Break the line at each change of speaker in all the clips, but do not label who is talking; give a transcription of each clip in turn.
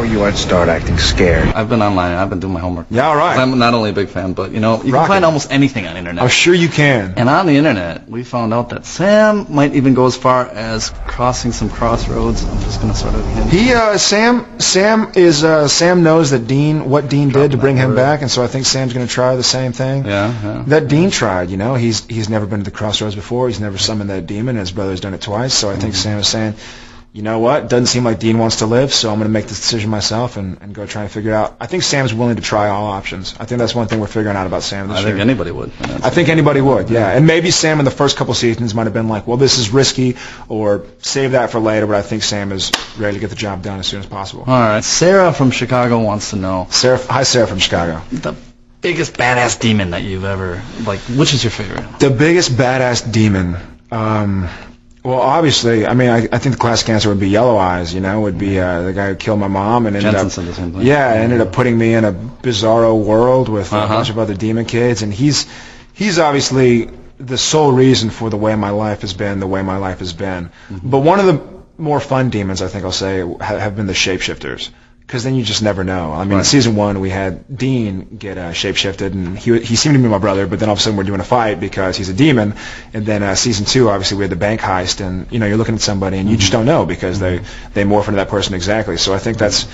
how you aren't start acting scared.
I've been online. I've been doing my homework.
Yeah, all right.
I'm not only a big fan, but, you know, you
Rock
can find
it.
almost anything on the internet.
I'm sure you can.
And on the internet, we found out that Sam might even go as far as crossing some crossroads. I'm just going to sort of hint.
Sam knows that what Dean did to bring him back, and so I think Sam's going to try the same thing that Dean tried. You know, he's never been to the crossroads before. He's never summoned that demon, and his brother's done it twice. So I think Sam is saying, you know what? Doesn't seem like Dean wants to live, so I'm going to make this decision myself and go try and figure it out. I think Sam's willing to try all options. I think that's one thing we're figuring out about Sam this year.
I think anybody would.
I think anybody would, yeah. And maybe Sam in the first couple seasons might have been like, well, this is risky, or save that for later, but I think Sam is ready to get the job done as soon as possible.
All right. Sarah from Chicago wants to know.
Hi, Sarah from Chicago.
The biggest badass demon that you've ever, which is your favorite?
The biggest badass demon. Well, obviously, I mean, I think the classic answer would be Yellow Eyes, you know, would be the guy who killed my mom and ended
said the same thing.
ended up putting me in a bizarro world with a bunch of other demon kids, and he's obviously the sole reason for the way my life has been, But one of the more fun demons, I think I'll say, have been the shapeshifters. Because then you just never know. I mean, in season 1 we had Dean get shapeshifted, and he seemed to be my brother, but then all of a sudden we're doing a fight because he's a demon. And then season 2, obviously we had the bank heist, and you know you're looking at somebody and you just don't know because they morph into that person exactly. So I think that's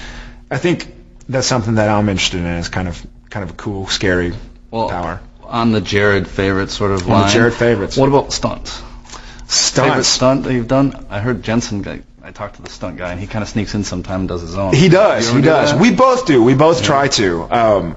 something that I'm interested in. Is kind of a cool, scary power.
On the Jared favorite sort of line.
On the Jared favorites.
What about stunts?
Stunts.
Favorite stunt that you've done? I heard Jensen. I talked to the stunt guy, and he kind of sneaks in sometime and does his own.
He does. We both do. We both try to.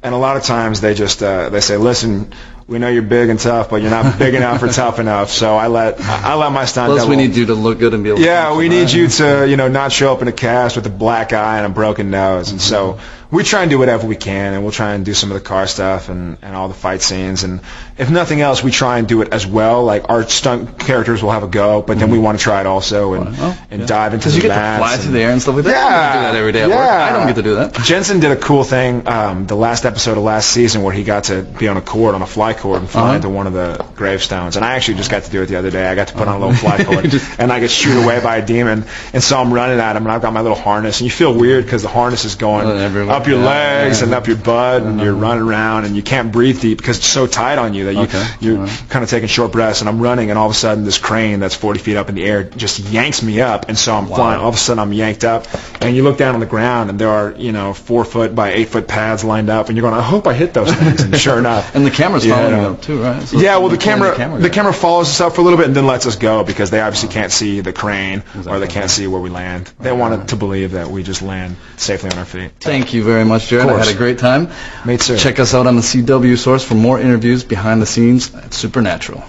And a lot of times they just they say, "Listen, we know you're big and tough, but you're not big enough or tough enough." So I let my stunt.
Plus, we need you to look good and be able to.
Yeah, we need you to not show up in a cast with a black eye and a broken nose, and so we try and do whatever we can, and we'll try and do some of the car stuff and all the fight scenes, and if nothing else, we try and do it as well. Like our stunt characters will have a go, but then we want to try it also and dive into the mats.
Because you get to fly through the air and stuff like that.
Yeah,
you do that every day at work. I don't get to do that.
Jensen did a cool thing the last episode of last season where he got to be on a fly cord and fly into one of the gravestones, and I actually just got to do it the other day. I got to put on a little fly cord and I get shooed away by a demon, and so I'm running at him, and I've got my little harness, and you feel weird because the harness is going up your legs and up your butt, and you're running around, and you can't breathe deep because it's so tight on you that you're kind of taking short breaths, and I'm running, and all of a sudden this crane that's 40 feet up in the air just yanks me up, and so I'm flying. All of a sudden I'm yanked up, and you look down on the ground, and there are 4 foot by 8 foot pads lined up, and you're going, I hope I hit those things, and sure enough.
And the camera's following you up too, right? So
well, the camera follows us up for a little bit and then lets us go because they obviously can't see the crane or they can't see where we land. They want to believe that we just land safely on our feet.
Thank you very much, Jared. I had a great time.
Mate, sir.
Check us out on the CW Source for more interviews behind the scenes at Supernatural.